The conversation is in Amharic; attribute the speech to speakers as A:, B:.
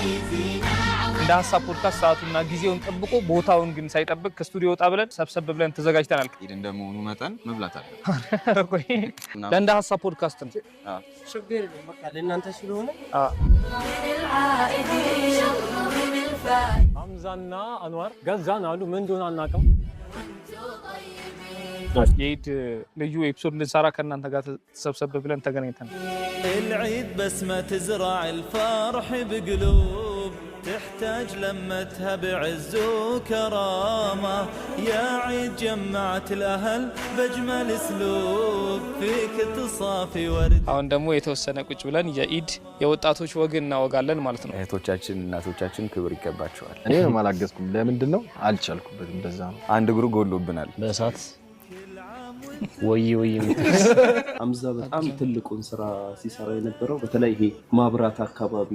A: እንደ ሀሳብ ፖድካስት ሰዓቱና ጊዜውን ጠብቆ ቦታውን ግን ሳይጠብቅ ከስቱዲዮ ወጣ ብለን ሰብሰብ ብለን ተዘጋጅተናል።
B: ኢድ እንደመሆኑ መጠን መብላት አለ።
A: ረቆይ ለእንደ ሀሳብ ፖድካስት ነው።
C: ችግር በቃ ለእናንተ ስለሆነ
D: ሐምዛና አንዋር ገዛን አሉ። ምን እንደሆነ አናውቅም።
A: የኢድ ልዩ ኤፒሶድ ልንሰራ ከእናንተ ጋር ተሰብሰብ ብለን ተገናኝተናል።
E: العيد بسمة تزرع الفرح بقلوب تحتاج لمتها بعز وكرامة يا عيد جمعت الأهل بأجمل اسلوب فيك تصافي ورد
A: አሁን ደግሞ የተወሰነ ቁጭ ብለን የኢድ የወጣቶች ወግ እናወጋለን ማለት ነው።
B: እህቶቻችን እናቶቻችን ክብር ይገባቸዋል።
F: እኔ ነው ማላገዝኩም። ለምንድን ነው አልቻልኩበትም። እንደዛ ነው።
B: አንድ እግሩ ጎሎብናል
G: በእሳት ወይ
C: ሐምዛ በጣም ትልቁን ስራ ሲሰራ የነበረው በተለይ ይሄ ማብራት አካባቢ